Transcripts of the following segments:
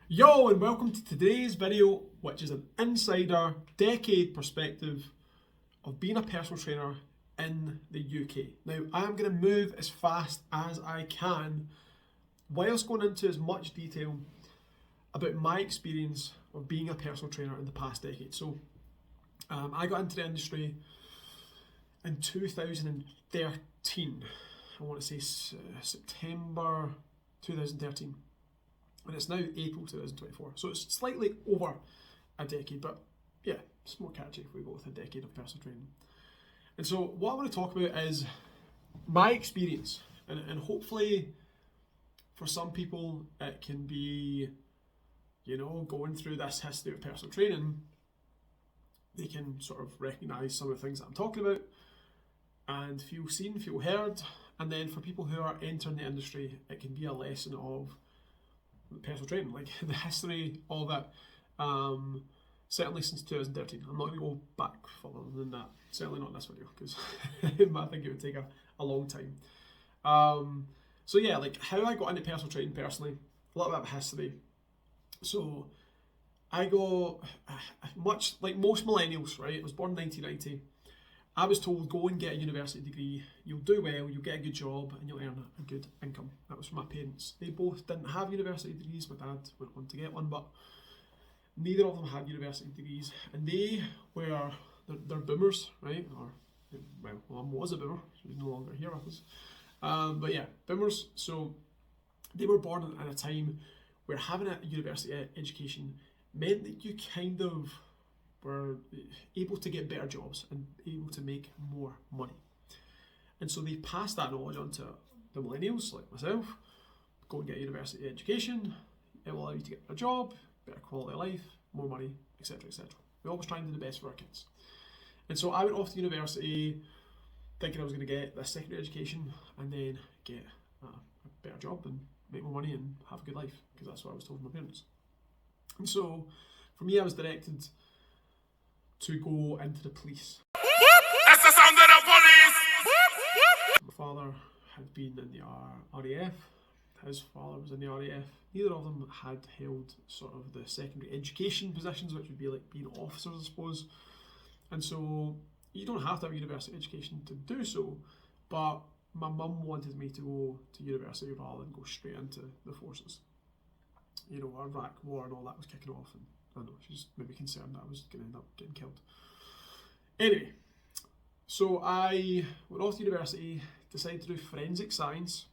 Yo, and welcome to today's video, which is an insider decade perspective of being a personal trainer in the UK. Now, I'm going to move as fast as I can whilst going into as much detail about my experience of being a personal trainer in the past decade. So, I got into the industry in 2013. I want to say September 2013. And it's now April 2024. So it's slightly over a decade, but yeah, it's more catchy if we go with a decade of personal training. And so what I want to talk about is my experience, and hopefully for some people it can be, going through this history of personal training, they can sort of recognise some of the things that I'm talking about and feel seen, feel heard. And then for people who are entering the industry, it can be a lesson of personal training, like the history of it, certainly since 2013. I'm not going to go back further than that, certainly not in this video, because I think it would take a long time. So yeah, like how I got into personal training personally, a little bit of history. So I go, much like most millennials, right? I was born in 1990. I was told, go and get a university degree, you'll do well, you'll get a good job, and you'll earn a good income. That was from my parents. They both didn't have university degrees. My dad went on to get one, but neither of them had university degrees. And they're boomers, right? Well, mum was a boomer. She's no longer here with us. But yeah, boomers. So they were born at a time where having a university education meant that you kind of were able to get better jobs and able to make more money. And so they passed that knowledge on to the millennials like myself. Go and get a university education, it will allow you to get a job, better quality of life, more money, etc, etc. We're always trying to do the best for our kids. And so I went off to university thinking I was going to get this secondary education and then get a better job and make more money and have a good life, because that's what I was told from my parents. And so for me, I was directed to go into the police. That's the sound of the police! My father had been in the RAF, his father was in the RAF. Neither of them had held sort of the secondary education positions, which would be like being officers, I suppose. And so you don't have to have a university education to do so, but my mum wanted me to go to university rather than go straight into the forces. Iraq war and all that was kicking off, and I don't know, she's maybe concerned that I was going to end up getting killed. Anyway, so I went off to university, decided to do forensic science,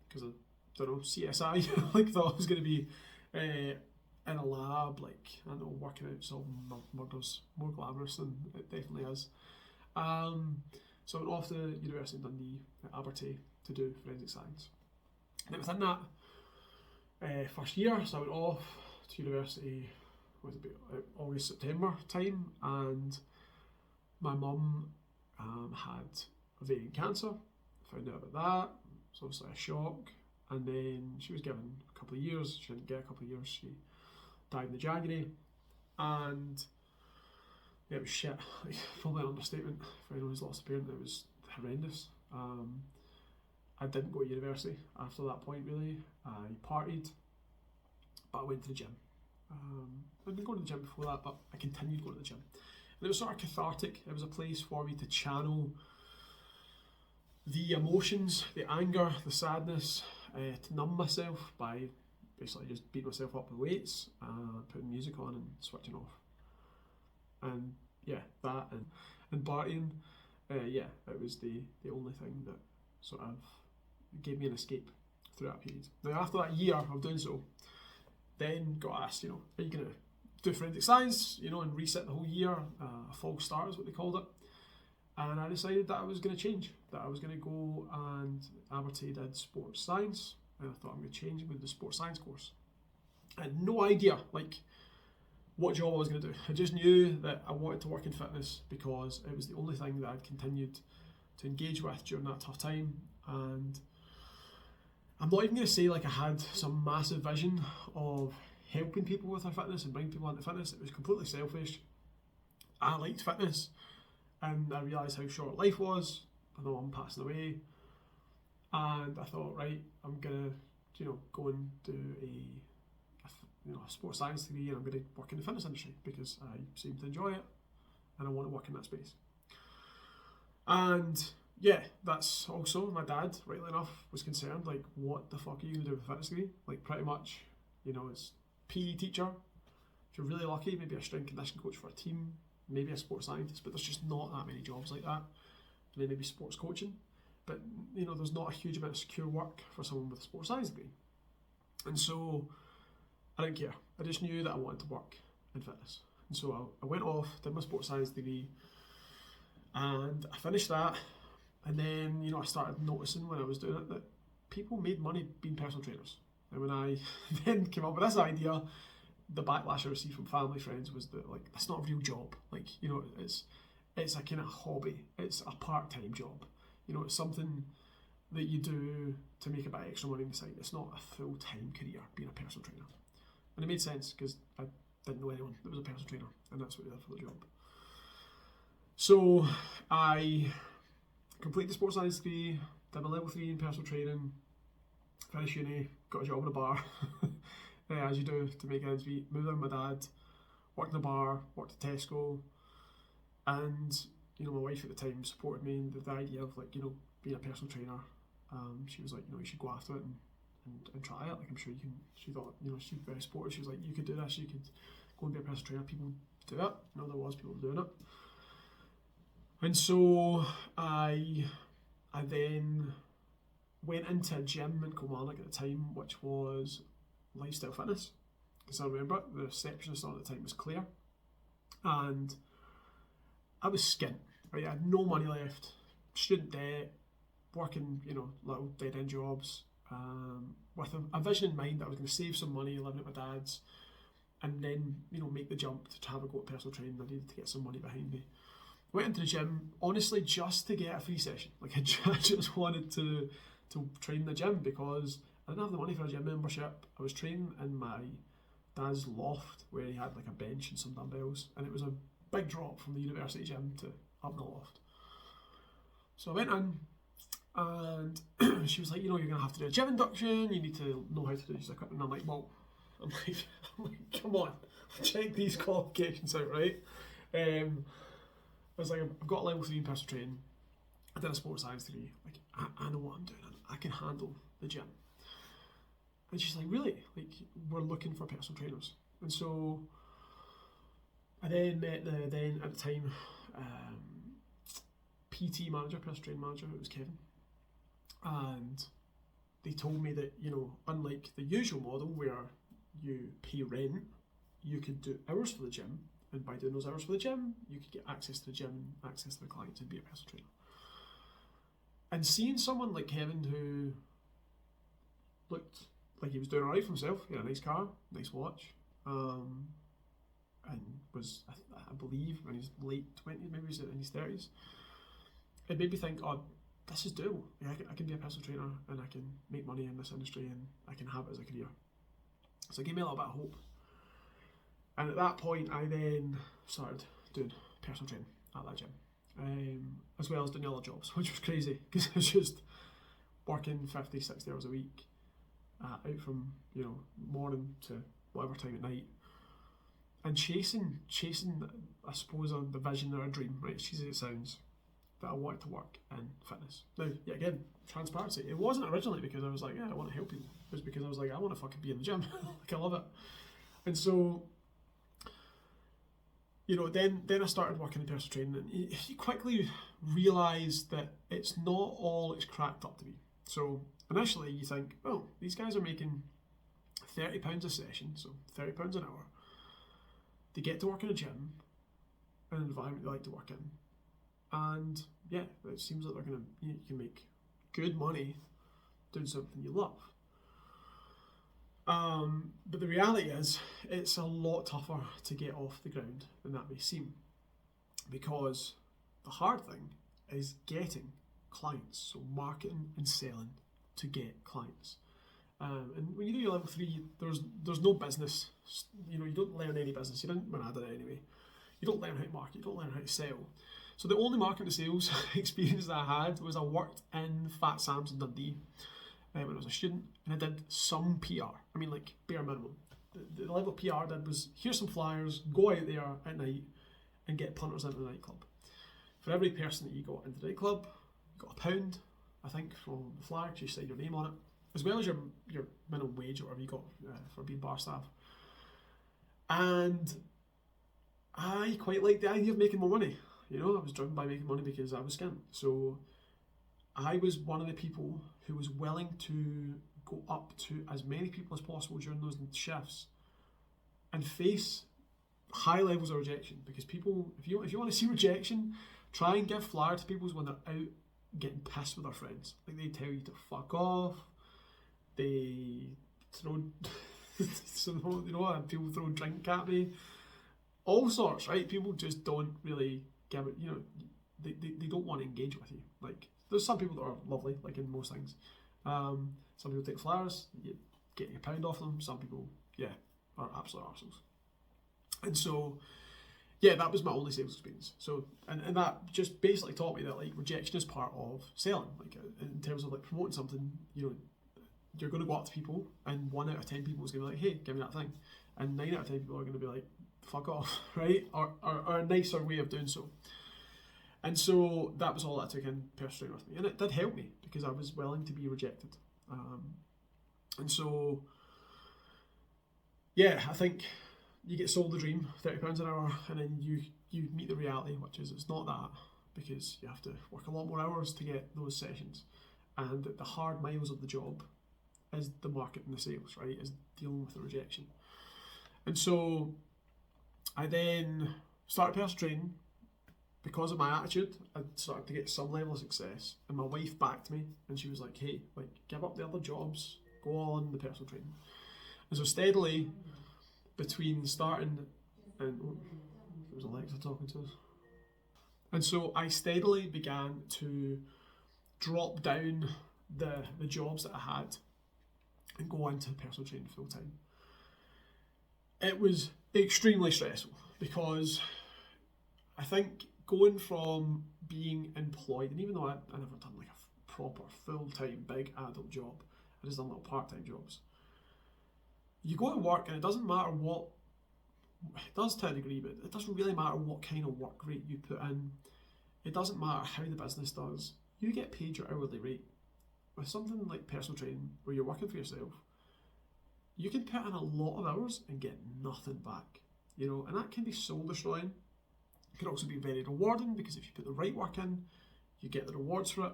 because I don't know, CSI, like thought I was going to be in a lab, like, I don't know, working out solving murders, more glamorous than it definitely is. So I went off to University of Dundee at Abertay to do forensic science. And within that first year, so I went off to university, was about August, September time, and my mum had ovarian cancer. Found out about that, so obviously a shock. And then she was given a couple of years. She didn't get a couple of years. She died in the January, and yeah, it was shit. Like, probably an understatement for anyone who's lost a parent. It was horrendous. I didn't go to university after that point. Really, I partied, but I went to the gym. I'd been going to the gym before that, but I continued going to the gym. And it was sort of cathartic. It was a place for me to channel the emotions, the anger, the sadness, to numb myself by basically just beating myself up with weights, putting music on and switching off. And yeah, that and partying, yeah, it was the only thing that sort of gave me an escape through that period. Now after that year of doing so, then got asked, are you going to do forensic science, and reset the whole year, a false start is what they called it. And I decided that I was going to change, that I was going to go, and Abertay did sports science, and I thought I'm going to change and go to the sports science course. I had no idea, what job I was going to do. I just knew that I wanted to work in fitness because it was the only thing that I'd continued to engage with during that tough time. And I'm not even going to say I had some massive vision of helping people with their fitness and bringing people into fitness. It was completely selfish. I liked fitness, and I realised how short life was. I know I'm passing away, and I thought, right, I'm gonna, go and do a sports science degree and I'm going to work in the fitness industry because I seem to enjoy it and I want to work in that space. And yeah, that's also, my dad, rightly enough, was concerned, like, what the fuck are you going to do with a fitness degree? Like, pretty much, you know, it's PE teacher. If you're really lucky, maybe a strength condition coach for a team, maybe a sports scientist, but there's just not that many jobs like that. And then maybe sports coaching. But, you know, there's not a huge amount of secure work for someone with a sports science degree. And so, I didn't care. I just knew that I wanted to work in fitness. And so I went off, did my sports science degree, and I finished that. And then, you know, I started noticing when I was doing it that people made money being personal trainers. And when I then came up with this idea, the backlash I received from family friends was that, like, that's not a real job. Like, you know, it's a kind of hobby. It's a part-time job. You know, it's something that you do to make a bit extra money on the side. It's not a full-time career being a personal trainer. And it made sense because I didn't know anyone that was a personal trainer, and that's what they did for the job. So I completed the sports science degree, did my level 3 in personal training, finished uni, got a job in a bar, as you do to make ends meet, moved in with my dad, worked in a bar, worked at Tesco, and, you know, my wife at the time supported me in the idea of, like, you know, being a personal trainer. She was like, you know, you should go after it and try it. Like, I'm sure you can. She thought, you know, she's very supportive. She was like, you could do this, you could go and be a personal trainer. People do it. You know, there was people doing it. And so I then went into a gym in Kilmarnock at the time, which was Lifestyle Fitness. Because I remember the receptionist on at the time was Claire. And I was skint, right? I had no money left, student debt, working, you know, little dead-end jobs, with a vision in mind that I was going to save some money living at my dad's and then, you know, make the jump to have a go at personal training. I needed to get some money behind me. Went into the gym, honestly, just to get a free session. Like, I just wanted to train in the gym because I didn't have the money for a gym membership. I was training in my dad's loft where he had like a bench and some dumbbells, and it was a big drop from the university gym to up in the loft. So I went in, and she was like, you know, you're going to have to do a gym induction, you need to know how to do this equipment. And I'm like, well, I'm like, come on, check these qualifications out, right? I was like, I've got a level 3 in personal training, I did a sports science degree, like, I know what I'm doing, I can handle the gym. And she's like, really? Like, we're looking for personal trainers. And so I then met the then, at the time, PT manager, personal training manager, it was Kevin. And they told me that, you know, unlike the usual model where you pay rent, you could do hours for the gym, and by doing those hours for the gym, you could get access to the gym, access to the clients, and be a personal trainer. And seeing someone like Kevin who looked like he was doing alright for himself, he had a nice car, nice watch, and was, I believe, in his late 20s, maybe he was in his 30s, it made me think, oh, this is doable. Yeah, I can be a personal trainer and I can make money in this industry and I can have it as a career. So it gave me a little bit of hope. And at that point, I then started doing personal training at that gym, as well as doing other jobs, which was crazy because I was just working 50, 60 hours a week, out from, you know, morning to whatever time at night, and chasing, I suppose, the vision or a dream, right, as cheesy as it sounds, that I wanted to work in fitness. Now, yeah, again, transparency. It wasn't originally because I was like, yeah, I want to help people. It was because I was like, I want to fucking be in the gym. Like, I love it. And so, you know, then I started working in personal training, and you quickly realise that it's not all it's cracked up to be. So initially you think, oh, these guys are making £30 a session, so £30 an hour. They get to work in a gym, in an environment they like to work in. And yeah, it seems like you can make good money doing something you love. But the reality is, it's a lot tougher to get off the ground than that may seem, because the hard thing is getting clients, so marketing and selling to get clients. And when you do your level 3, there's no business. You know, you don't learn any business. You didn't when I did it anyway. You don't learn how to market. You don't learn how to sell. So the only marketing to sales experience that I had was I worked in Fat Sam's in Dundee when I was a student, and I did some PR. I mean, like, bare minimum. the level of PR I did was, here's some flyers, go out there at night and get punters into the nightclub. For every person that you got into the nightclub, you got £1, I think, from the flyer, you signed your name on it, as well as your minimum wage or whatever you got for being bar staff. And I quite liked the idea of making more money. You know, I was driven by making money because I was skint. So I was one of the people who was willing to go up to as many people as possible during those shifts and face high levels of rejection. Because people, if you want to see rejection, try and give flyer to people when they're out getting pissed with their friends. Like, they tell you to fuck off. They throw, so, you know, people throw drink at me. All sorts, right? People just don't really give it, you know, they don't want to engage with you. Like, there's some people that are lovely, like in most things. Some people take flyers, you get your £1 off them. Some people, yeah, are absolute arseholes. And so, yeah, that was my only sales experience. So, and that just basically taught me that, like, rejection is part of selling. Like, in terms of, like, promoting something, you know, you're going to go up to people, and 1 out of 10 people is going to be like, hey, give me that thing. And 9 out of 10 people are going to be like, fuck off, right? Or a nicer way of doing so. And so that was all that I took in personal training with me. And it did help me because I was willing to be rejected. And so, yeah, I think you get sold the dream, £30 an hour, and then you meet the reality, which is it's not that, because you have to work a lot more hours to get those sessions. And the hard miles of the job is the market and the sales, right? Is dealing with the rejection. And so I then started personal training. Because of my attitude, I started to get some level of success, and my wife backed me, and she was like, hey, like, give up the other jobs, go on the personal training. And so steadily, between starting and, oh, it was Alexa talking to us. And so I steadily began to drop down the jobs that I had and go into personal training full time. It was extremely stressful because I think going from being employed, and even though I never done like a proper full-time big adult job, I just done little part-time jobs. You go to work and it doesn't matter what, it does to a degree, but it doesn't really matter what kind of work rate you put in. It doesn't matter how the business does. You get paid your hourly rate. With something like personal training, where you're working for yourself, you can put in a lot of hours and get nothing back. You know, and that can be soul destroying. It can also be very rewarding because if you put the right work in, you get the rewards for it.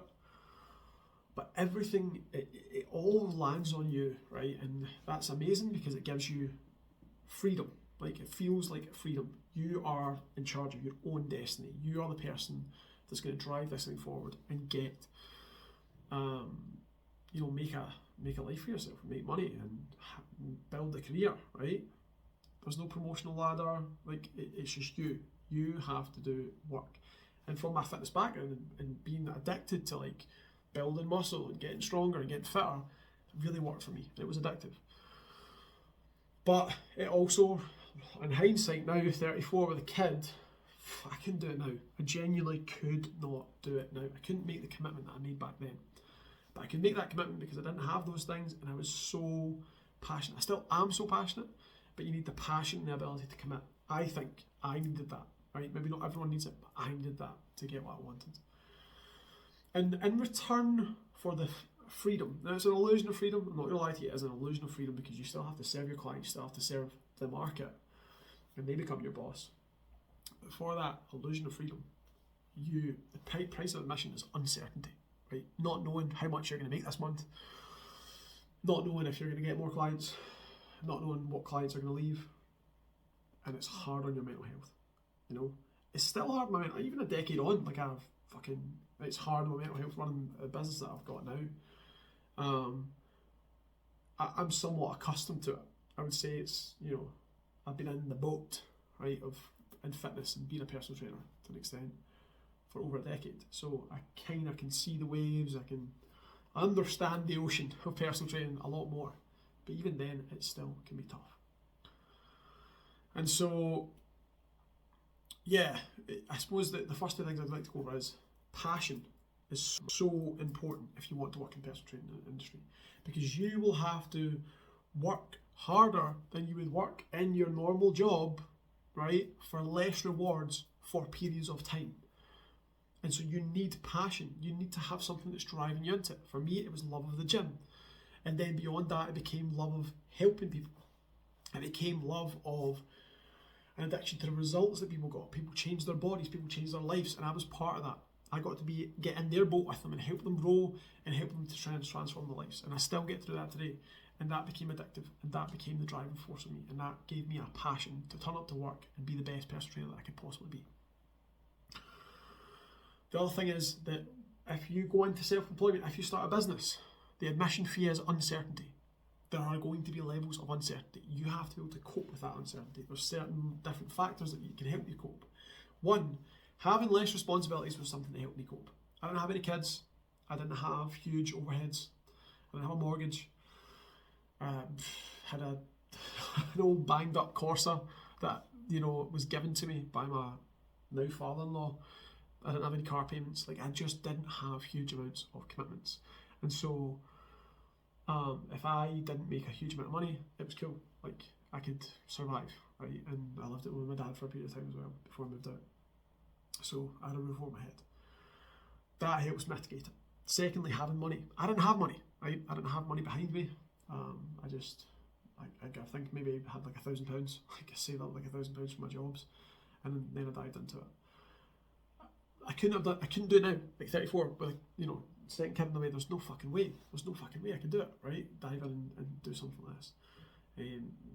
But everything, it all lands on you, right? And that's amazing because it gives you freedom. Like, it feels like freedom. You are in charge of your own destiny. You are the person that's going to drive this thing forward and get, you know, make a life for yourself, make money and build a career, right? There's no promotional ladder. Like, it's just you. You have to do work. And from my fitness background and being addicted to, like, building muscle and getting stronger and getting fitter, it really worked for me. It was addictive. But it also, in hindsight now, 34 with a kid, I couldn't do it now. I genuinely could not do it now. I couldn't make the commitment that I made back then. But I could make that commitment because I didn't have those things and I was so passionate. I still am so passionate, but you need the passion and the ability to commit. I think I needed that, right? Maybe not everyone needs it, but I needed that to get what I wanted. And in return for the freedom, now it's an illusion of freedom, I'm not going to lie to you, it is an illusion of freedom because you still have to serve your clients, you still have to serve the market, and they become your boss. But for that illusion of freedom, the price of admission is uncertainty, right? Not knowing how much you're going to make this month, not knowing if you're going to get more clients, not knowing what clients are going to leave, and it's hard on your mental health, you know? It's still hard on my mental, even a decade on, like it's hard on my mental health running a business that I've got now. I'm somewhat accustomed to it. I would say it's, you know, I've been in the boat, right, in fitness and being a personal trainer to an extent for over a decade. So I kind of can see the waves, I can understand the ocean of personal training a lot more. But even then, it still can be tough. And so, yeah, I suppose that the first two things I'd like to go over is passion is so important if you want to work in personal training industry, because you will have to work harder than you would work in your normal job, right, for less rewards for periods of time. And so you need passion. You need to have something that's driving you into it. For me, it was love of the gym. And then beyond that, it became love of helping people. It became love of an addiction to the results that people got. People changed their bodies, people changed their lives, and I was part of that. I got to get in their boat with them and help them grow and help them to try and transform their lives. And I still get to do that today. And that became addictive, and that became the driving force of me. And that gave me a passion to turn up to work and be the best personal trainer that I could possibly be. The other thing is that if you go into self-employment, if you start a business, the admission fee is uncertainty. There are going to be levels of uncertainty. You have to be able to cope with that uncertainty. There's certain different factors that can help you cope. One, having less responsibilities was something that helped me cope. I didn't have any kids. I didn't have huge overheads. I didn't have a mortgage. Had an old banged up Corsa that, was given to me by my now father-in-law. I didn't have any car payments. I just didn't have huge amounts of commitments. And so if I didn't make a huge amount of money, it was cool. I could survive, right? And I lived with my dad for a period of time as well before I moved out. So I had a roof over my head. That helps mitigate it. Secondly, having money. I didn't have money, right? I didn't have money behind me. I think maybe I had £1,000. I saved up £1,000 from my jobs, and then I dived into it. I couldn't do it now, 34, but second kid in the way, there's no fucking way I could do it, right? Dive in and do something like this.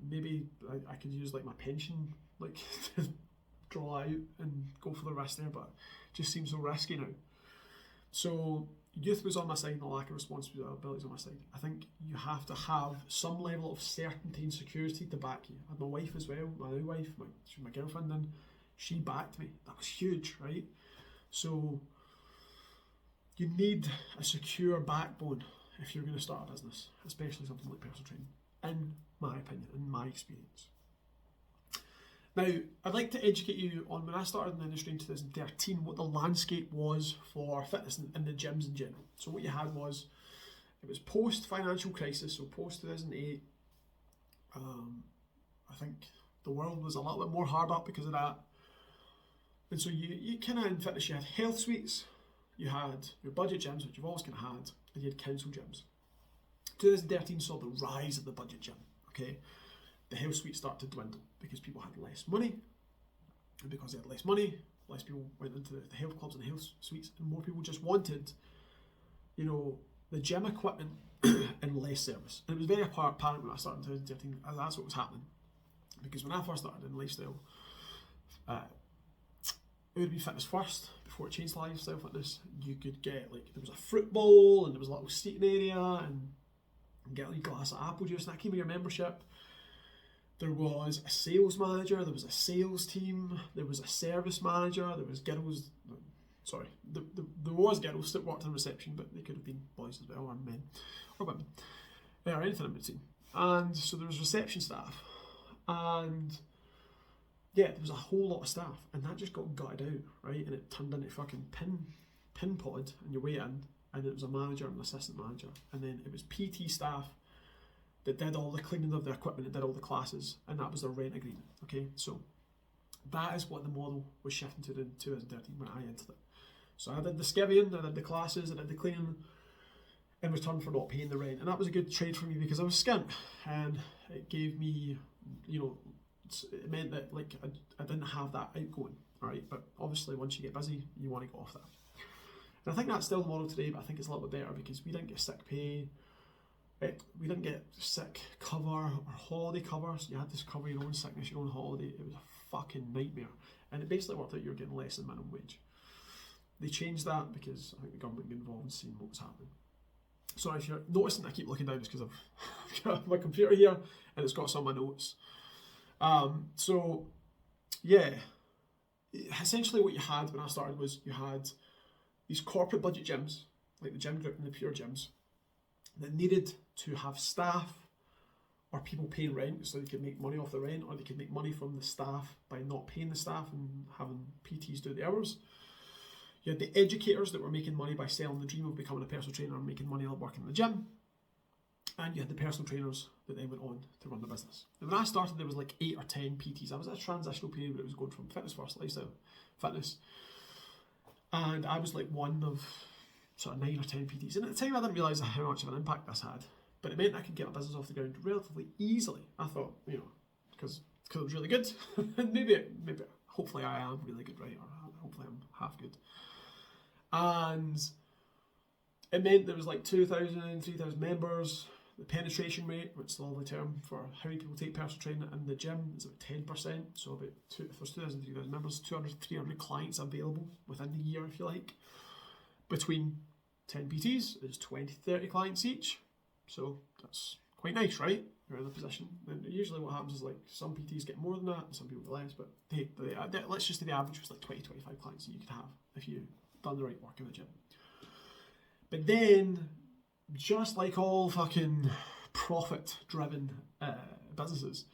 Maybe I could use my pension, to draw out and go for the rest there, but it just seems so risky now. So youth was on my side and the lack of responsibilities on my side. I think you have to have some level of certainty and security to back you. I had my wife as well, my new wife, she was my girlfriend, and she backed me. That was huge, right? So you need a secure backbone if you're going to start a business, especially something like personal training, in my opinion, in my experience. Now, I'd like to educate you on when I started in the industry in 2013, what the landscape was for fitness in the gyms in general. So what you had was, it was post-financial crisis, so post-2008. I think the world was a little bit more hard up because of that. And so you kind of, in fitness, you had health suites, you had your budget gyms, which you've always kind of had, and you had council gyms. 2013 saw the rise of the budget gym, okay? The health suites started to dwindle because people had less money, and because they had less money, less people went into the health clubs and the health suites, and more people just wanted, the gym equipment and less service. And it was very apparent when I started in 2013, and that's what was happening. Because when I first started in lifestyle, it would be fitness first before it changed to lifestyle fitness. You could get there was a fruit bowl and there was a little seating area and get a glass of apple juice, and that came with your membership. There was a sales manager, there was a sales team, there was a service manager, there was girls, there was girls that worked in reception, but they could have been boys as well, or men, or women, or anything in between. And so there was reception staff, and yeah, there was a whole lot of staff, and that just got gutted out, right? And it turned into fucking pin pod on your way in, and it was a manager and an assistant manager, and then it was PT staff that did all the cleaning of the equipment, that did all the classes, and that was their rent agreement, okay? So that is what the model was shifting to in 2013 when I entered it. So I did the skivvying, I did the classes, I did the cleaning, in return for not paying the rent. And that was a good trade for me because I was skint, and it gave me, it meant that I didn't have that outgoing, right? But obviously once you get busy, you want to get off that. And I think that's still the model today, but I think it's a little bit better because we didn't get sick pay, we didn't get sick cover or holiday cover, so you had to cover your own sickness, your own holiday. It was a fucking nightmare, and it basically worked out you were getting less than minimum wage. They changed that because I think the government got involved in seeing what was happening. So if you're noticing I keep looking down, it's because I've got my computer here and it's got some of my notes. So yeah, essentially what you had when I started was you had these corporate budget gyms, like the gym group and the pure gyms, that needed to have staff or people paying rent so they could make money off the rent, or they could make money from the staff by not paying the staff and having PTs do the hours. You had the educators that were making money by selling the dream of becoming a personal trainer and making money working in the gym. and you had the personal trainers that then went on to run the business. And when I started, there was like 8 or 10 PTs. I was at a transitional period where it was going from fitness first, lifestyle, fitness. And I was like one of sort of 9 or 10 PTs. And at the time, I didn't realise how much of an impact this had. But it meant I could get my business off the ground relatively easily. I thought, you know, because it was really good. And maybe, hopefully I am really good, right? Or hopefully I'm half good. And it meant there was like 2,000, 3,000 members. The penetration rate, which is the lovely term for how many people take personal training in the gym, is about 10%. So about if there's 2,000, 3,000 members, 200, 300 clients available within the year, if you like. Between 10 PTs, there's 20, 30 clients each. So that's quite nice, right? You're in a position. And usually what happens is like some PTs get more than that, and some people get less, but let's just say the average was like 20, 25 clients that you could have if you done the right work in the gym. But then, just like all fucking profit-driven businesses,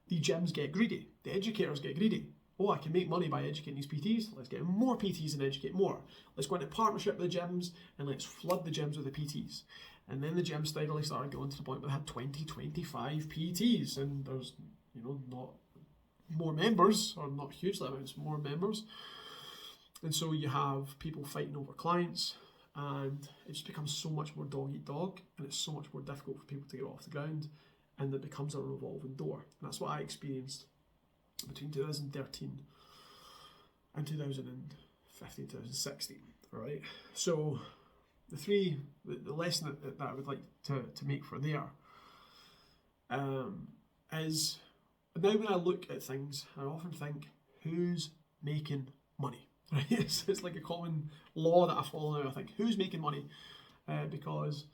the gyms get greedy. The educators get greedy. Oh, I can make money by educating these PTs. Let's get more PTs and educate more. Let's go into partnership with the gyms and let's flood the gyms with the PTs. And then the gyms steadily started going to the point where they had 20, 25 PTs, and there's, you know, not more members, or not hugely amounts, more members. And so you have people fighting over clients, and it just becomes so much more dog eat dog, and it's so much more difficult for people to get off the ground, and it becomes a revolving door. And that's what I experienced between 2013 and 2015, 2016, right? So the lesson that I would like to make for there is, now when I look at things, I often think, who's making money? Right? It's like a common law that I follow now. I think, who's making money? Because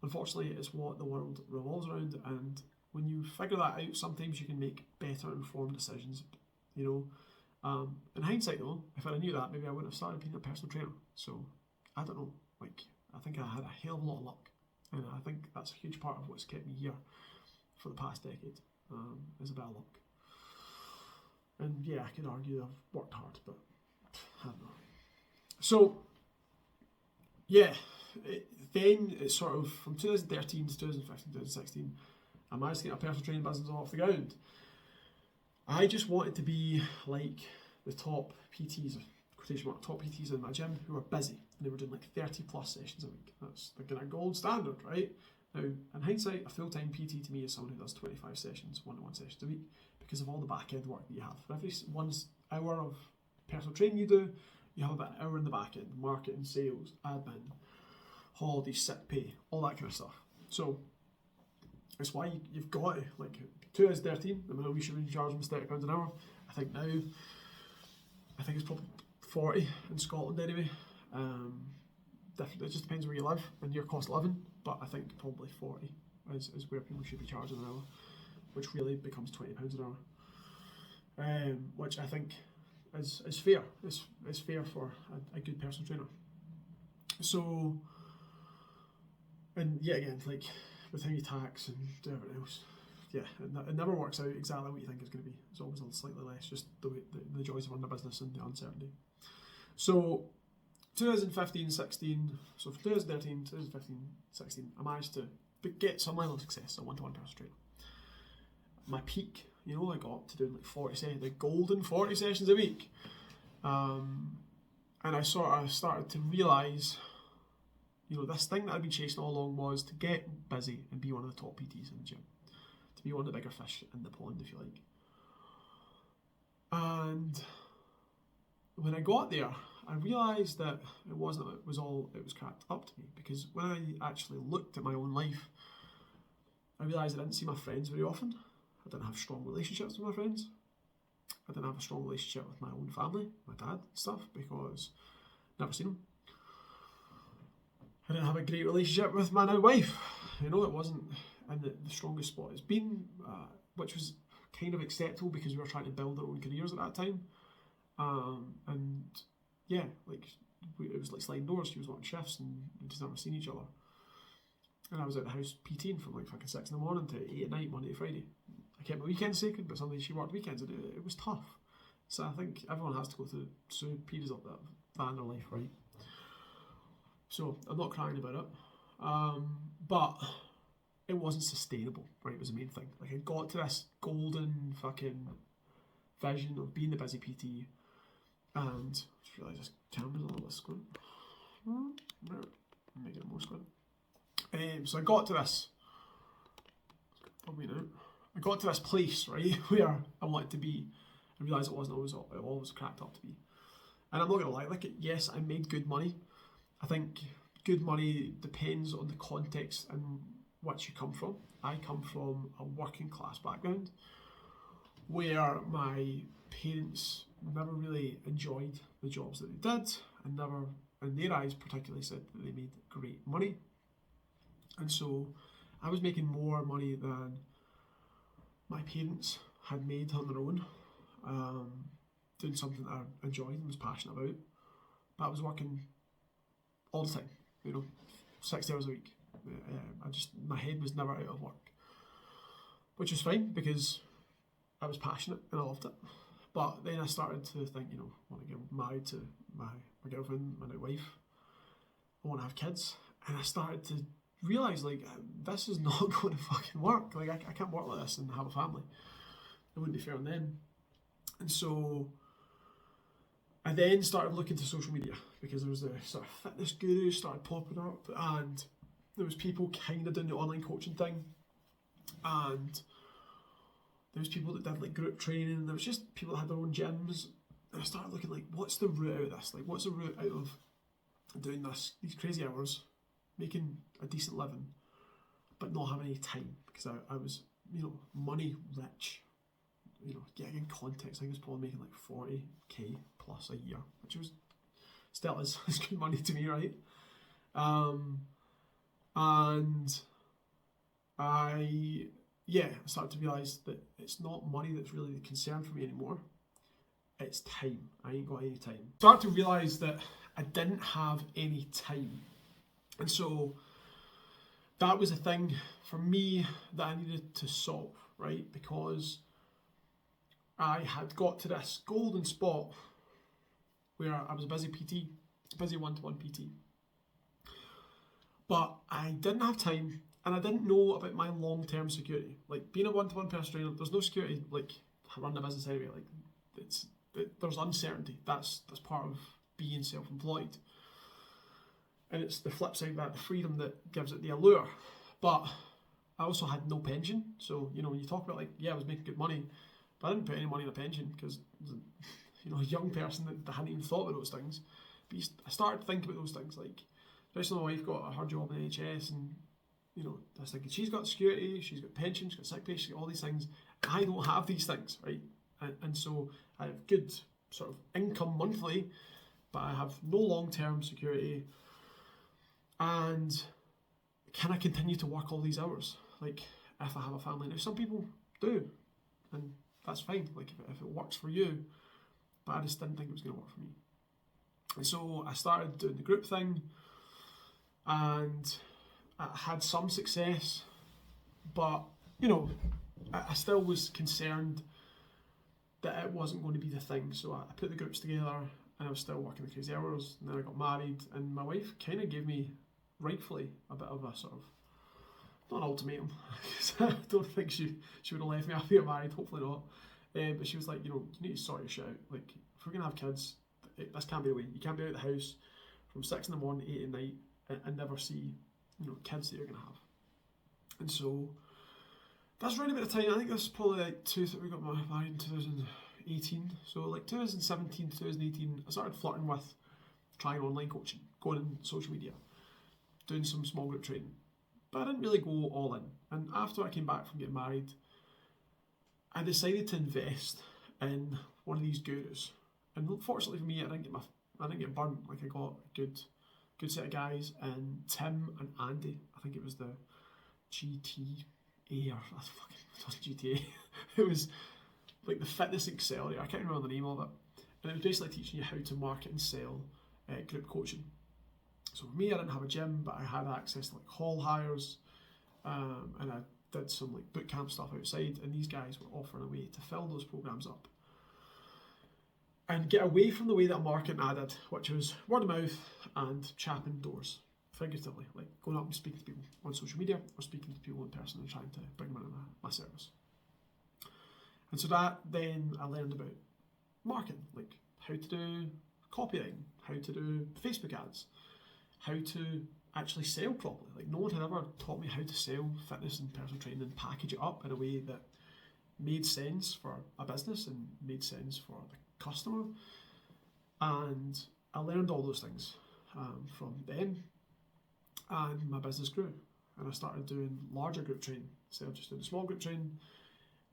unfortunately it's what the world revolves around, and when you figure that out, sometimes you can make better informed decisions, you know. In hindsight though, if I knew that, maybe I wouldn't have started being a personal trainer. So I don't know, like, I think I had a hell of a lot of luck, and I think that's a huge part of what's kept me here for the past decade, is a bit of luck. And yeah, I could argue I've worked hard, but I don't know. So yeah, then it's sort of from 2013 to 2015, 2016, I managed to get a personal training business off the ground. I just wanted to be like the top PTs, quotation mark, top PTs in my gym who were busy, and they were doing like 30 plus sessions a week. That's like a gold standard, right? Now, in hindsight, a full-time PT to me is someone who does 25 sessions, one-to-one sessions a week, because of all the back-end work that you have. For every 1 hour of personal training you do, you have about an hour in the back end, marketing, sales, admin, holidays, sick pay, all that kind of stuff. So that's why you've got to, like, 2013, I mean, we should be charging £30 an hour. I think now, I think it's probably 40 in Scotland anyway. It just depends where you live and your cost of living, but I think probably 40 is where people should be charging an hour, which really becomes £20 an hour, which I think is fair. It's fair for a good personal trainer. So, and yeah, again, like with how you tax and do everything else, yeah, it never works out exactly what you think it's going to be. It's always a slightly less, just the joys of running a business and the uncertainty. So 2015, 16, so from 2013, 2015, 16, I managed to get some level of success as a one-to-one personal trainer. My peak, you know, I got to doing like 40 sessions, the golden 40 sessions a week. And I sort of started to realise, you know, this thing that I'd been chasing all along was to get busy and be one of the top PTs in the gym. To be one of the bigger fish in the pond, if you like. And when I got there, I realised that it was cracked up to me, because when I actually looked at my own life, I realised I didn't see my friends very often. I didn't have strong relationships with my friends. I didn't have a strong relationship with my own family, my dad and stuff, because I'd never seen him. I didn't have a great relationship with my now wife. You know, it wasn't in the strongest spot it's been, which was kind of acceptable because we were trying to build our own careers at that time. And yeah, like it was like sliding doors. She was working shifts and we just never seen each other. And I was at the house PTing from like fucking 6 in the morning to 8 at night, Monday to Friday. I kept my weekends sacred, but sometimes she worked weekends, and it was tough. So I think everyone has to go through periods of that in their life, right? So I'm not crying about it, but it wasn't sustainable, right, was the main thing. Like, I got to this golden fucking vision of being the busy PT, and I just realised this camera's a little bit squint. Make it more squint. So I got to this, probably now, I got to this place, right, where I wanted to be, and realised it wasn't always cracked up to be. And I'm not going to lie, like, yes, I made good money. I think good money depends on the context and which you come from. I come from a working class background where my parents never really enjoyed the jobs that they did, and never, in their eyes particularly, said that they made great money. And so I was making more money than my parents had made on their own, doing something that I enjoyed and was passionate about. But I was working all the time, 60 hours a week. My head was never out of work, which was fine because I was passionate and I loved it. But then I started to think, I want to get married to my girlfriend, my new wife. I want to have kids. And I started to realise, like, this is not going to fucking work. Like, I can't work like this and have a family. It wouldn't be fair on them. And so I then started looking to social media, because there was the sort of fitness gurus started popping up, and there was people kind of doing the online coaching thing, and there was people that did like group training, and there was just people that had their own gyms. And I started looking like, what's the route out of this? Like, what's the route out of doing these crazy hours, making a decent living, but not having any time? Because I was, money rich. Getting in context, I think I was probably making like 40k plus a year, which was still is good money to me, right? And I started to realise that it's not money that's really the concern for me anymore. It's time. I ain't got any time. Started to realise that I didn't have any time. And so that was a thing for me that I needed to solve, right? Because I had got to this golden spot where I was a busy PT, busy one-to-one PT. But I didn't have time, and I didn't know about my long-term security. Like, being a one-to-one personal trainer, there's no security, like, running a business anyway. Like, there's uncertainty. That's part of being self-employed. And it's the flip side of that, the freedom that gives it the allure. But I also had no pension. So, when you talk about, like, I was making good money, but I didn't put any money in a pension because, a young person that hadn't even thought about those things. But I started to think about those things, like, especially my wife got her job in the NHS, and, I was thinking, she's got security, she's got pension, she's got sick pay, she's got all these things. I don't have these things, right? And so I have good sort of income monthly, but I have no long-term security. And can I continue to work all these hours? Like, if I have a family? Now, some people do, and that's fine, like, if it works for you, but I just didn't think it was going to work for me. And so I started doing the group thing, and I had some success, but, I still was concerned that it wasn't going to be the thing. So I put the groups together, and I was still working the crazy hours, and then I got married, and my wife kind of gave me, rightfully, a bit of a sort of, not an ultimatum, because I don't think she would have left me after I got married, hopefully not. But she was like, you need to sort your shit out. Like, if we're going to have kids, this can't be the way. You can't be out of the house from 6 in the morning, 8 at night, and never see, kids that you're going to have. And so that's around about the time, I think that's probably like we got married in 2018. So like 2017, 2018, I started flirting with trying online coaching, going on social media, doing some small group training. But I didn't really go all in. And after I came back from getting married, I decided to invest in one of these gurus. And fortunately for me, I didn't get burnt. Like, I got a good set of guys, and Tim and Andy, I think it was the GTA, or it wasn't GTA. It was like the Fitness Accelerator. I can't remember the name of it. And it was basically teaching you how to market and sell group coaching. So for me, I didn't have a gym, but I had access to like hall hires, and I did some like boot camp stuff outside, and these guys were offering a way to fill those programs up and get away from the way that marketing I did, which was word of mouth and chapping doors. figuratively, like going up and speaking to people on social media or speaking to people in person and trying to bring them into my service. And so that then I learned about marketing, like how to do copywriting, how to do Facebook ads, how to actually sell properly. Like no one had ever taught me how to sell fitness and personal training and package it up in a way that made sense for a business and made sense for the customer. And I learned all those things from them, and my business grew. And I started doing larger group training instead of just doing small group training.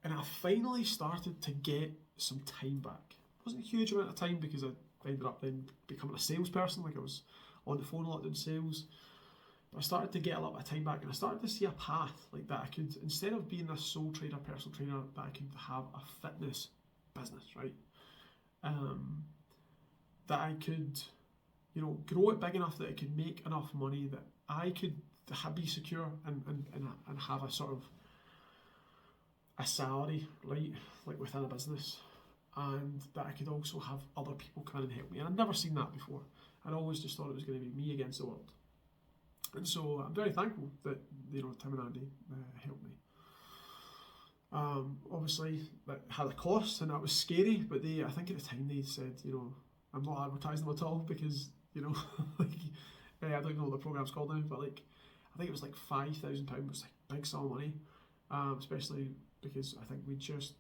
And I finally started to get some time back. It wasn't a huge amount of time because I ended up then becoming a salesperson. Like I was on the phone a lot doing sales. But I started to get a lot of time back, and I started to see a path like that I could, instead of being a sole trader, personal trainer, that I could have a fitness business, right? That I could, grow it big enough that it could make enough money that I could be secure and have a sort of a salary, right, like within a business, and that I could also have other people come in and help me. And I'd never seen that before. I'd always just thought it was going to be me against the world. And so I'm very thankful that Tim and Andy helped me. Obviously, that had a cost, and that was scary. But I think at the time they said, I'm not advertising them at all because like, I don't know what the program's called now, but like I think it was like £5,000 was like a big sum of money, especially because I think we just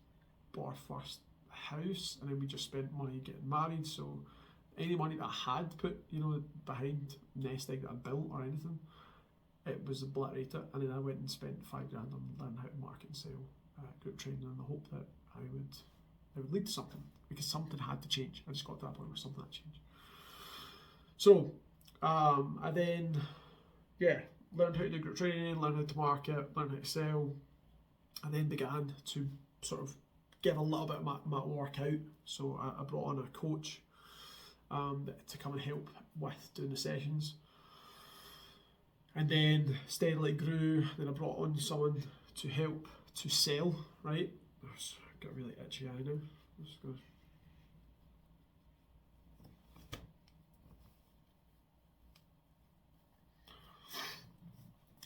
bought our first house and then we just spent money getting married. So any money that I had put, behind nest egg that I built or anything, it was obliterated. And then I went and spent £5,000 on learning how to market and sell group training in the hope that it would lead to something, because something had to change. I just got to that point where something had to change. So I then, learned how to do group training, learned how to market, learned how to sell. I then began to sort of give a little bit of my work out. So I brought on a coach to come and help with doing the sessions. And then steadily grew. Then I brought on someone to help to sell, right? I've got a really itchy eye now. I'm just gonna...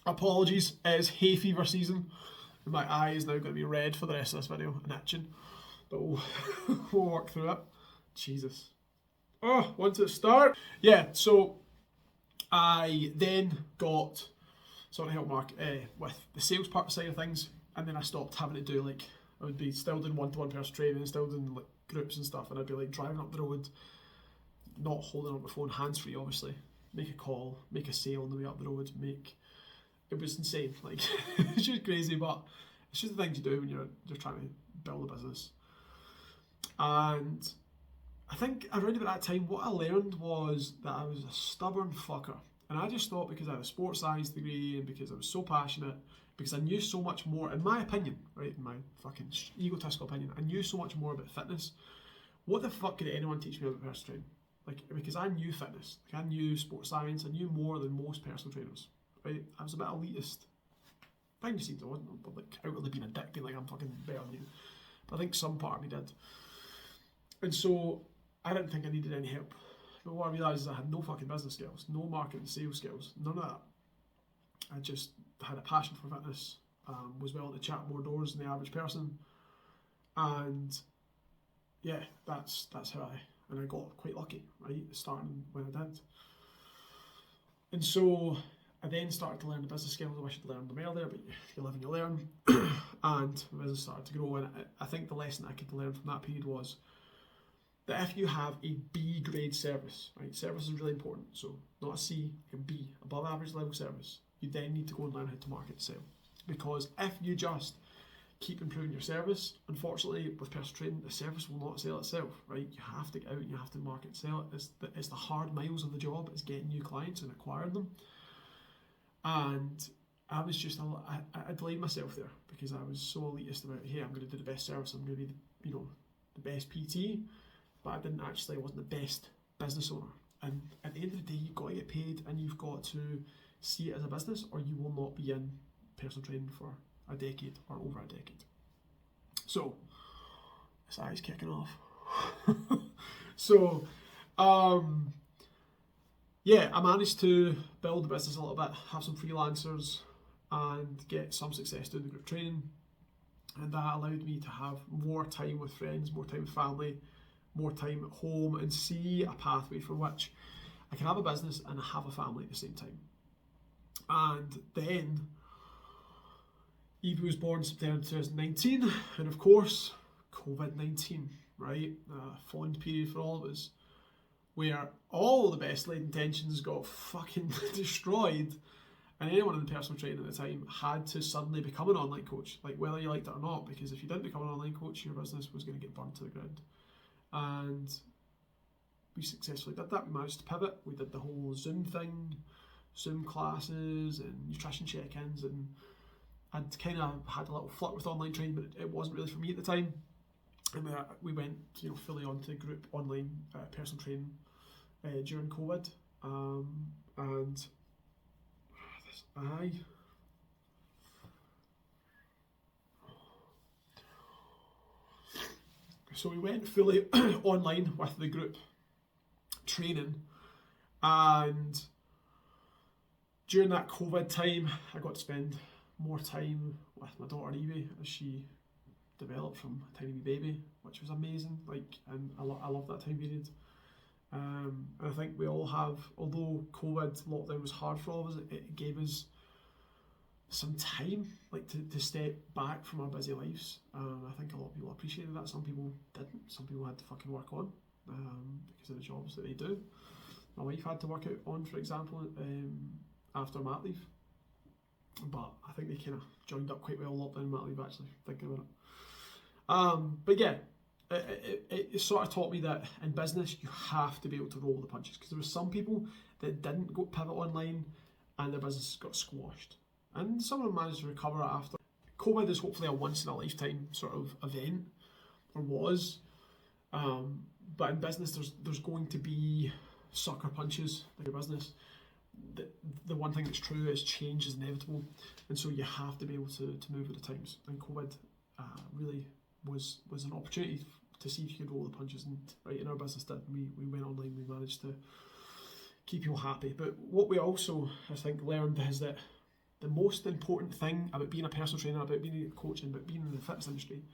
Apologies, it is hay fever season. And my eye is now going to be red for the rest of this video and itching. But we'll work through it. Jesus. Oh, want to start? Yeah, so I then got sort of help Mark with the sales part side of things, and then I stopped having to do I would be still doing one-to-one personal training, still doing groups and stuff, and I'd be driving up the road, not holding up the phone, hands-free obviously, make a call, make a sale on the way up the road, it was insane, it's just crazy, but it's just the thing to do when you're trying to build a business. And I think around about that time, what I learned was that I was a stubborn fucker. And I just thought because I had a sports science degree and because I was so passionate, because I knew so much more, in my opinion, right, in my fucking egotistical opinion, I knew so much more about fitness. What the fuck could anyone teach me about personal training? Because I knew fitness, I knew sports science, I knew more than most personal trainers, right? I was a bit elitist. Behind the scenes, I wasn't outwardly being a dick, being I'm fucking better than you. But I think some part of me did. And so I didn't think I needed any help. But what I realised is I had no fucking business skills, no marketing, sales skills, none of that. I just had a passion for fitness, was willing to chat more doors than the average person, and yeah, that's how I got quite lucky, right, starting when I did. And so I then started to learn the business skills. I wish I'd learned them earlier, but you live and you learn. And my business started to grow, and I think the lesson I could learn from that period was that if you have a B grade service, right, service is really important, so not a C, like a B, above average level service, you then need to go and learn how to market and sell. Because if you just keep improving your service, unfortunately with personal training, the service will not sell itself, right? You have to get out and you have to market and sell it. It's the hard miles of the job, it's getting new clients and acquiring them. And I was just, I blamed myself there because I was so elitist about, hey, I'm going to do the best service, I'm going to be the best PT, but I wasn't the best business owner. And at the end of the day, you've got to get paid and you've got to see it as a business, or you will not be in personal training for a decade or over a decade. So, this eye's kicking off. So, yeah, I managed to build the business a little bit, have some freelancers, and get some success doing the group training. And that allowed me to have more time with friends, more time with family, more time at home, and see a pathway for which I can have a business and have a family at the same time. And then Evie was born in September 2019, and of course, COVID-19, right? Falling period for all of us, where all the best laid intentions got fucking destroyed, and anyone in personal training at the time had to suddenly become an online coach, like whether you liked it or not, because if you didn't become an online coach, your business was going to get burned to the ground. And we successfully did that. We managed to pivot. We did the whole Zoom thing, Zoom classes and nutrition check-ins, and I'd kind of had a little flirt with online training, but it wasn't really for me at the time. And we went, fully onto group online personal training during COVID, and so we went fully online with the group training, and during that COVID time, I got to spend more time with my daughter Evie as she developed from a tiny baby, which was amazing. And I love that time period. And I think we all have, although COVID lockdown was hard for all of us, it gave us some time, to step back from our busy lives. I think a lot of people appreciated that. Some people didn't. Some people had to fucking work on because of the jobs that they do. My wife had to work on, for example, after mat leave. But I think they kind of joined up quite well, lockdown mat leave, actually, thinking about it. But yeah, it sort of taught me that in business you have to be able to roll the punches, because there were some people that didn't go pivot online and their business got squashed, and some of them managed to recover after. COVID is hopefully a once in a lifetime sort of event, or was, but in business there's going to be sucker punches like your business. The one thing that's true is change is inevitable, and so you have to be able to move with the times. And COVID really was an opportunity to see if you could roll the punches, and right in our business did. We went online, we managed to keep people happy. But what we also, I think, learned is that the most important thing about being a personal trainer, about being a coach, and about being in the fitness industry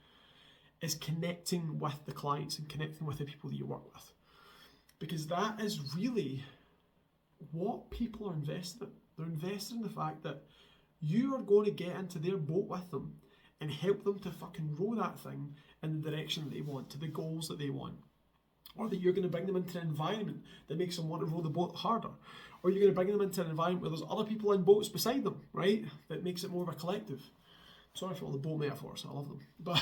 is connecting with the clients and connecting with the people that you work with, because that is really what people are invested in. They're invested in the fact that you are going to get into their boat with them and help them to fucking row that thing in the direction that they want, to the goals that they want. Or that you're going to bring them into an environment that makes them want to row the boat harder. Or you're going to bring them into an environment where there's other people in boats beside them, right? That makes it more of a collective. Sorry for all the boat metaphors, I love them. But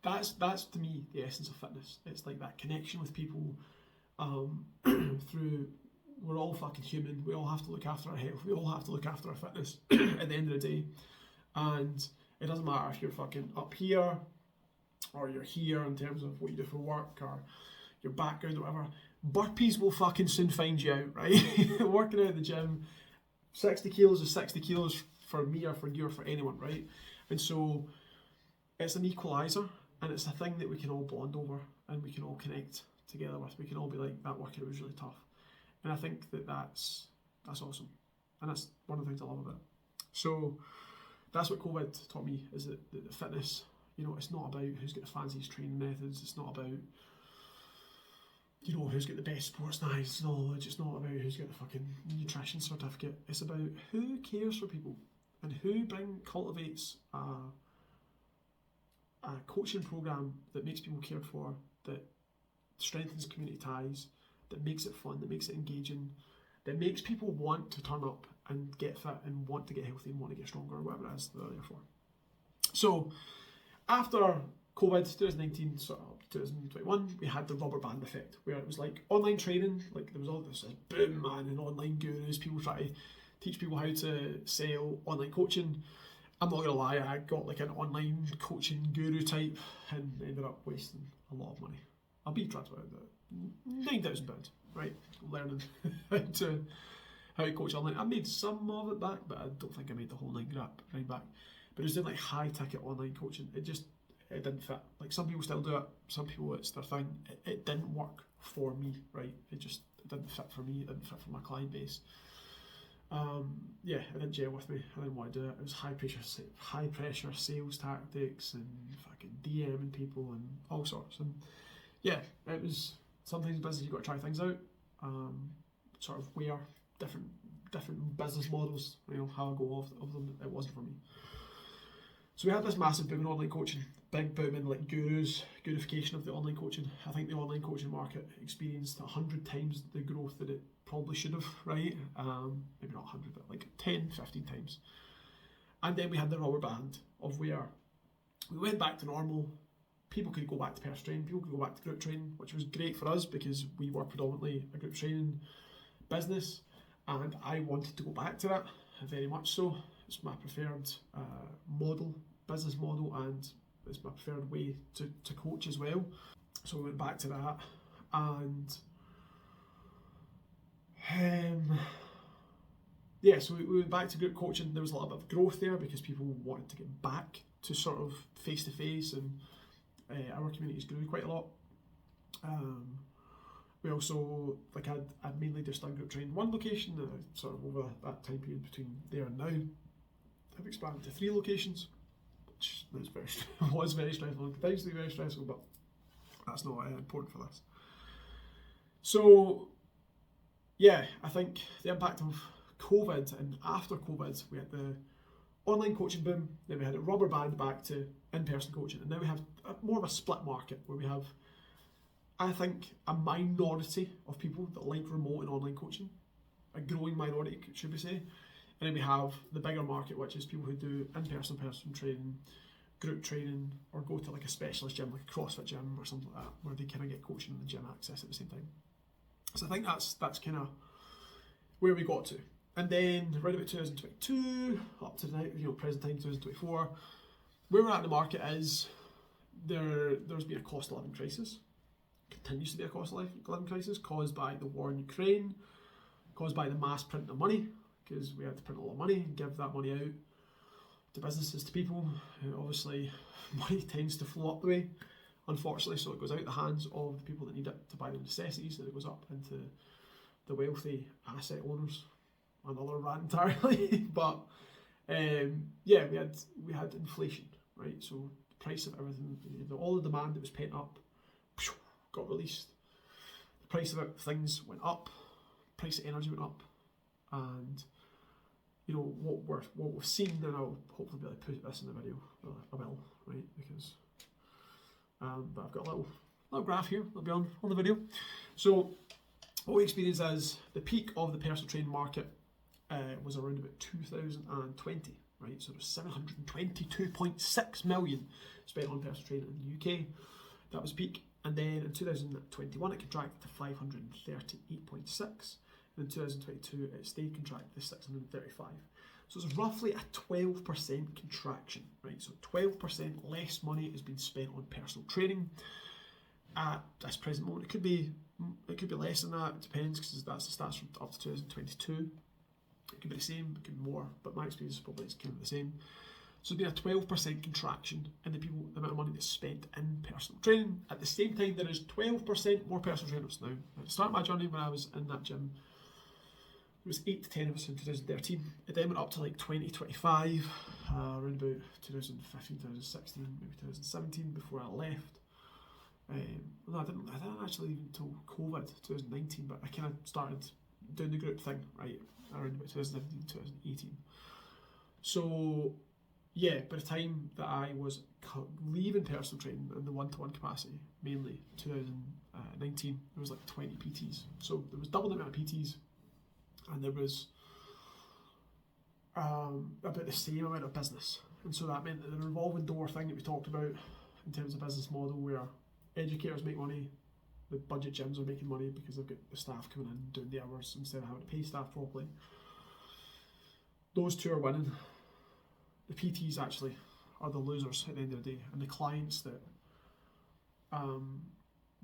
that's to me the essence of fitness. It's like that connection with people through. We're all fucking human. We all have to look after our health. We all have to look after our fitness at the end of the day. And it doesn't matter if you're fucking up here or you're here in terms of what you do for work or your background or whatever. Burpees will fucking soon find you out, right? Working out at the gym, 60 kilos is 60 kilos for me or for you or for anyone, right? And so it's an equaliser, and it's a thing that we can all bond over and we can all connect together with. We can all be like, that workout was really tough. And I think that's awesome. And that's one of the things I love about it. So that's what COVID taught me, is that the fitness, it's not about who's got the fanciest training methods. It's not about, who's got the best sports science knowledge. It's not about who's got the fucking nutrition certificate. It's about who cares for people and who cultivates a coaching program that makes people cared for, that strengthens community ties, that makes it fun, that makes it engaging, that makes people want to turn up and get fit and want to get healthy and want to get stronger, or whatever it is that they're there for. So after COVID, 2019, sort of 2021, we had the rubber band effect, where it was like online training, like there was all this boom, man, and online gurus, people try to teach people how to sell online coaching. I'm not gonna lie, I got like an online coaching guru type and ended up wasting a lot of money. I'll be transparent about it. £9,000, right? Learning how to coach online. I made some of it back, but I don't think I made the whole £9,000 back. But it was doing like high ticket online coaching. It didn't fit. Like some people still do it. Some people it's their thing. It didn't work for me, right? it didn't fit for me, it didn't fit for my client base. Yeah, it didn't gel with me. I didn't want to do it. It was high pressure sales tactics and fucking DMing people and all sorts. And yeah, it was sometimes in business you've got to try things out. Sort of wear different business models. You know, how I go of them. It wasn't for me. So we had this massive boom in online coaching, big boom in like gurification of the online coaching. I think the online coaching market experienced 100 times the growth that it probably should have, right? Maybe not 100, but like 10, 15 times. And then we had the rubber band of where we went back to normal. People could go back to personal training, people could go back to group training, which was great for us because we were predominantly a group training business, and I wanted to go back to that very much so. It's my preferred business model, and it's my preferred way to coach as well. So we went back to that, and yeah, so we went back to group coaching. There was a little bit of growth there because people wanted to get back to sort of face to face, and our communities grew quite a lot. We also, like, I'd mainly just done group training in one location, and sort of over that time period between there and now, I've expanded to 3 locations, which was very stressful. It continues to be very stressful, but that's not important for this. So, yeah, I think the impact of COVID, and after COVID, we had the online coaching boom, then we had a rubber band back to in-person coaching, and now we have more of a split market where we have, I think, a minority of people that like remote and online coaching, a growing minority, should we say, and then we have the bigger market, which is people who do in-person training, group training, or go to like a specialist gym, like a CrossFit gym or something like that, where they kind of get coaching and gym access at the same time. So I think that's kind of where we got to. And then around about 2022, up to now, present time 2024, where we're at in the market is there's been a cost of living crisis. Continues to be a cost of living crisis caused by the war in Ukraine, caused by the mass printing of money, because we had to print a lot of money and give that money out to businesses, to people. Obviously, money tends to flow up the way, unfortunately, so it goes out the hands of the people that need it to buy the necessities, and it goes up into the wealthy asset owners. Another rant entirely, but yeah, we had inflation, right? So the price of everything, all the demand that was pent up, got released. The price of things went up, price of energy went up, and what we've seen, and I'll hopefully be able to put this in the video. I will, right? Because but I've got a little graph here. It'll be on the video. So what we experienced is the peak of the personal training market was around about 2020, right? So there's 722.6 million spent on personal training in the UK. That was peak. And then in 2021 it contracted to 538.6. And in 2022 it stayed contracted to 635. So it's roughly a 12% contraction, right? So 12% less money has been spent on personal training at this present moment. It could be less than that. It depends, because that's the stats from up to 2022. It could be the same, it could be more, but my experience is probably it's kind of the same. So there's been a 12% contraction in the amount of money that's spent in personal training. At the same time, there is 12% more personal trainers now. At the start of my journey, when I was in that gym, it was 8 to 10 of us in 2013. It then went up to like 20, 25, around about 2015, 2016, maybe 2017 before I left. No, I didn't actually leave until COVID, 2019, but I kind of started doing the group thing, right, around about 2017, 2018. So, yeah, by the time that I was leaving personal training in the one-to-one capacity, mainly 2019, there was like 20 PTs. So there was double the amount of PTs, and there was about the same amount of business. And so that meant that the revolving door thing that we talked about in terms of business model, where educators make money, the budget gyms are making money because they've got the staff coming in doing the hours instead of having to pay staff properly. Those two are winning. The PTs actually are the losers at the end of the day, and the clients that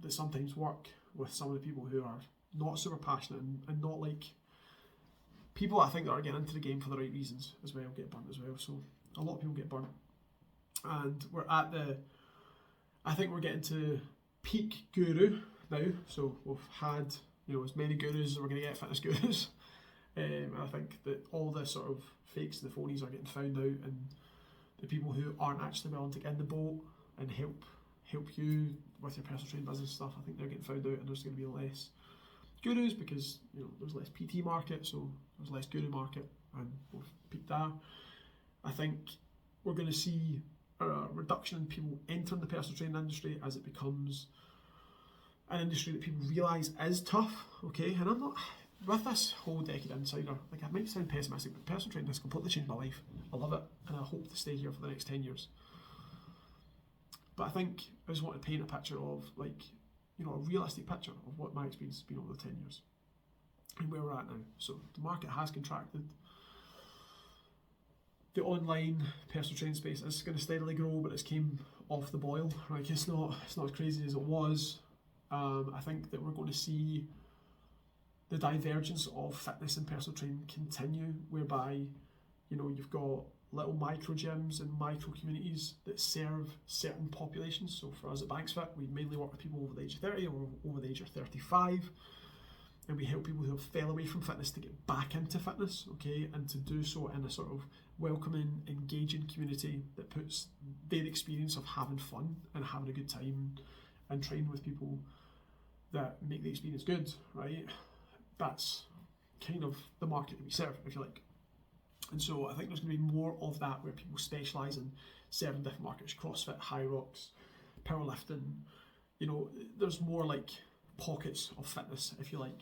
sometimes work with some of the people who are not super passionate and not like people, I think, that are getting into the game for the right reasons as well, get burnt as well. So a lot of people get burnt, and I think we're getting to peak guru now. So we've had as many gurus as we're going to get, fitness gurus. I think that all the sort of fakes and the phonies are getting found out, and the people who aren't actually willing to get in the boat and help you with your personal training business stuff, I think they're getting found out, and there's going to be less gurus because there's less PT market, so there's less guru market, and we've peaked there. I think we're going to see a reduction in people entering the personal training industry as it becomes an industry that people realise is tough, okay? And I'm not, with this whole Decade Insider, like, I might sound pessimistic, but personal training has completely changed my life. I love it, and I hope to stay here for the next 10 years. But I think I just want to paint a picture of, like, a realistic picture of what my experience has been over the 10 years and where we're at now. So the market has contracted. The online personal training space is going to steadily grow, but it's came off the boil. Like, it's not as crazy as it was. I think that we're going to see the divergence of fitness and personal training continue, whereby you've got little micro gyms and micro communities that serve certain populations. So for us at BanksFit, we mainly work with people over the age of 30 or over the age of 35, and we help people who have fell away from fitness to get back into fitness, okay, and to do so in a sort of welcoming, engaging community that puts their experience of having fun and having a good time and training with people that make the experience good, right? That's kind of the market that we serve, if you like. And so I think there's going to be more of that, where people specialise in certain different markets: CrossFit, High Rocks, powerlifting. There's more like pockets of fitness, if you like.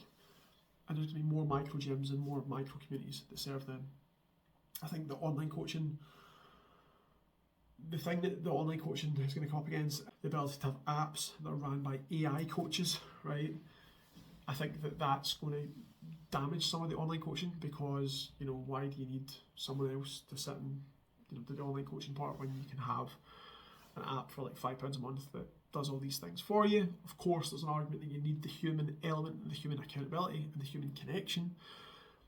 And there's going to be more micro gyms and more micro communities that serve them. I think the online coaching, the thing that the online coaching is going to come up against, the ability to have apps that are run by AI coaches, right? I think that that's going to damage some of the online coaching, because why do you need someone else to sit and do the online coaching part when you can have an app for like £5 a month that does all these things for you? Of course, there's an argument that you need the human element and the human accountability and the human connection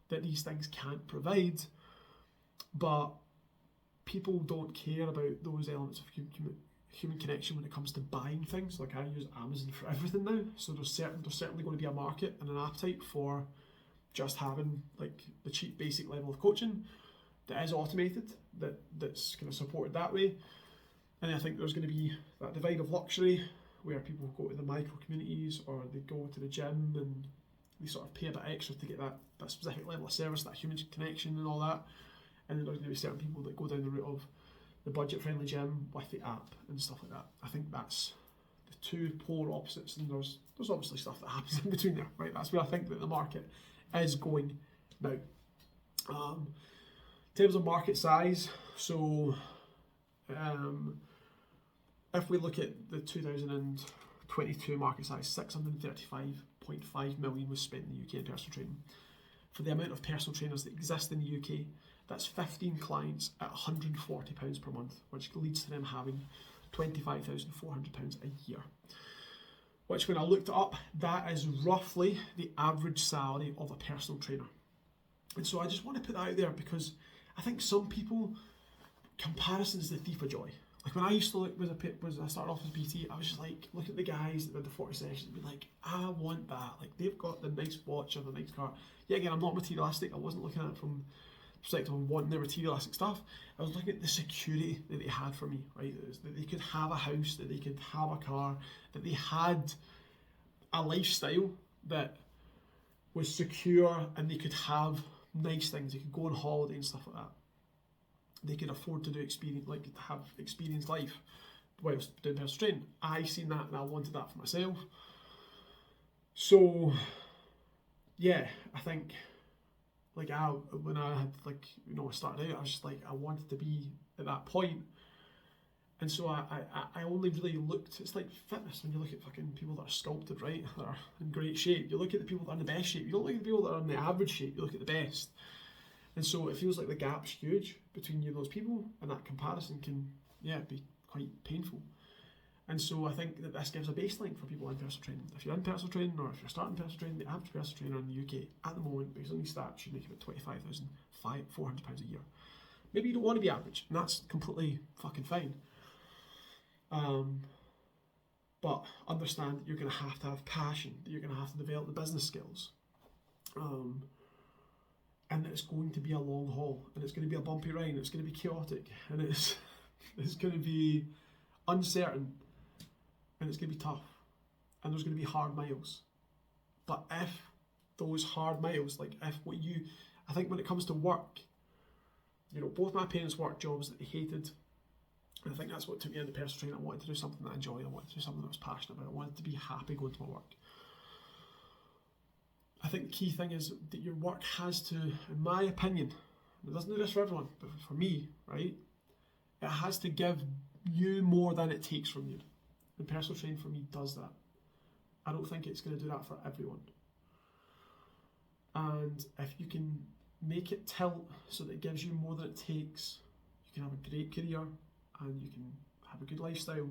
that these things can't provide, but people don't care about those elements of human connection when it comes to buying things. Like, I use Amazon for everything now, so there's certainly going to be a market and an appetite for just having like the cheap basic level of coaching that is automated, that's kind of supported that way. And I think there's going to be that divide of luxury, where people go to the micro communities or they go to the gym and they sort of pay a bit extra to get that specific level of service, that human connection and all that. And then there's going to be certain people that go down the route of the budget-friendly gym with the app and stuff like that. I think that's the two polar opposites, and there's obviously stuff that happens in between there, right? That's where I think that the market is going now. In terms of market size, so if we look at the 2022 market size, 635.5 million was spent in the UK in personal training. For the amount of personal trainers that exist in the UK, that's 15 clients at £140 per month, which leads to them having £25,400 a year. Which, when I looked it up, that is roughly the average salary of a personal trainer. And so I just want to put that out there, because I think some people, comparison is the thief of joy. Like, when I used to look, I started off as PT, I was just like, look at the guys that did the 40 sessions and be like, I want that. Like, they've got the nice watch or the nice car. Yeah, again, I'm not materialistic. I wasn't looking at it from the perspective of wanting the materialistic stuff. I was looking at the security that they had for me, right? That they could have a house, that they could have a car, that they had a lifestyle that was secure, and they could have nice things. They could go on holiday and stuff like that. They could afford to do experience, like to have experienced life whilst doing personal training. I seen that and I wanted that for myself. So yeah, I think like when I had I started out, I was just like, I wanted to be at that point. And so I only really looked, it's like fitness, when you look at fucking people that are sculpted, right, that are in great shape. You look at the people that are in the best shape. You don't look at the people that are in the average shape, you look at the best. And so it feels like the gap's huge between you and those people, and that comparison can, be quite painful. And so I think that this gives a baseline for people in personal training. If you're in personal training, or if you're starting personal training, the average personal trainer in the UK at the moment, based on these stats, should make about £25,400 a year. Maybe you don't want to be average, and that's completely fucking fine. but understand that you're going to have passion, that you're going to have to develop the business skills. And it's going to be a long haul, and it's going to be a bumpy ride, and it's going to be chaotic, and it's going to be uncertain, and it's going to be tough, and there's going to be hard miles. But if those hard miles, I think when it comes to work, both my parents worked jobs that they hated, and I think that's what took me into personal training. I wanted to do something that I enjoyed, I wanted to do something that I was passionate about, I wanted to be happy going to my work. I think the key thing is that your work has to, in my opinion, it doesn't do this for everyone, but for me, right, it has to give you more than it takes from you. And personal training for me does that. I don't think it's going to do that for everyone. And if you can make it tilt so that it gives you more than it takes, you can have a great career and you can have a good lifestyle,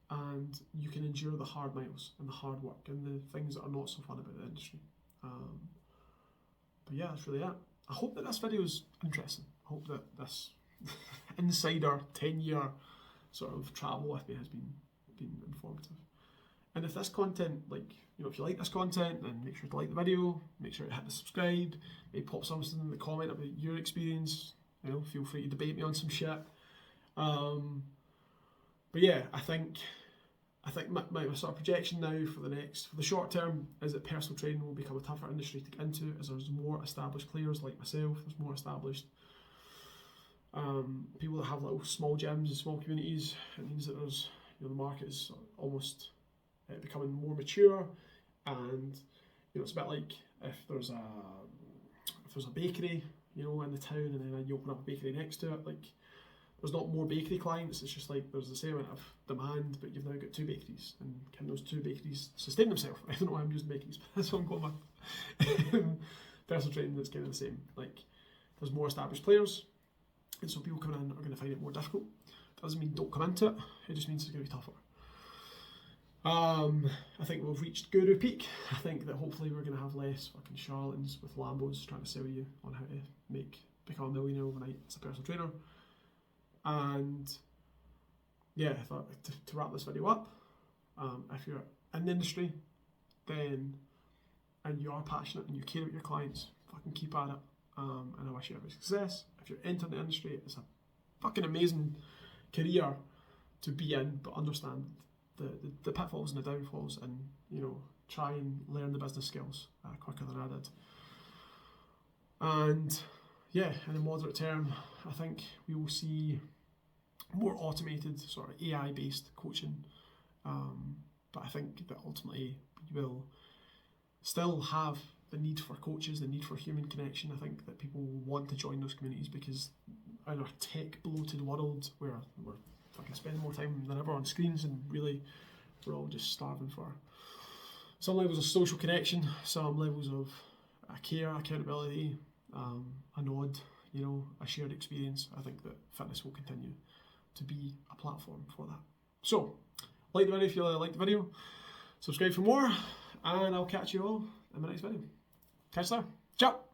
and you can endure the hard miles and the hard work and the things that are not so fun about the industry. But yeah, that's really it. I hope that this video is interesting. I hope that this insider 10-year sort of travel with me has been informative. And if this content, if you like this content, then make sure to like the video, make sure to hit the subscribe, maybe pop something in the comment about your experience. Feel free to debate me on some shit. But yeah, I think my sort of projection now for the short term is that personal training will become a tougher industry to get into as there's more established players like myself. There's more established people that have little small gyms and small communities. It means that there's the market is almost becoming more mature, and it's a bit like if there's a bakery in the town, and then you open up a bakery next to it. There's not more bakery clients, it's just there's the same amount of demand, but you've now got two bakeries, and can those two bakeries sustain themselves? I don't know why I'm using bakeries, but that's what I'm going with. Personal training, that's kind of the same. There's more established players, and so people coming in are going to find it more difficult. Doesn't mean don't come into it, it just means it's going to be tougher. I think we've reached Guru Peak. I think that hopefully we're going to have less fucking charlatans with Lambos trying to sell you on how to become a millionaire overnight as a personal trainer. And yeah, I thought to wrap this video up, if you're in the industry, and you are passionate and you care about your clients, fucking keep at it. And I wish you every success. If you're entering the industry, it's a fucking amazing career to be in, but understand the pitfalls and the downfalls, and try and learn the business skills quicker than I did. And yeah, in the moderate term, I think we will see more automated sort of AI based coaching, but I think that ultimately we will still have the need for coaches, the need for human connection. I think that people will want to join those communities because in our tech bloated world where we're fucking spending more time than ever on screens, and really we're all just starving for some levels of social connection, some levels of care, accountability, a nod, a shared experience. I think that fitness will continue to be a platform for that. So, like the video if you like the video, subscribe for more, and I'll catch you all in my next video. Catch you there. Ciao!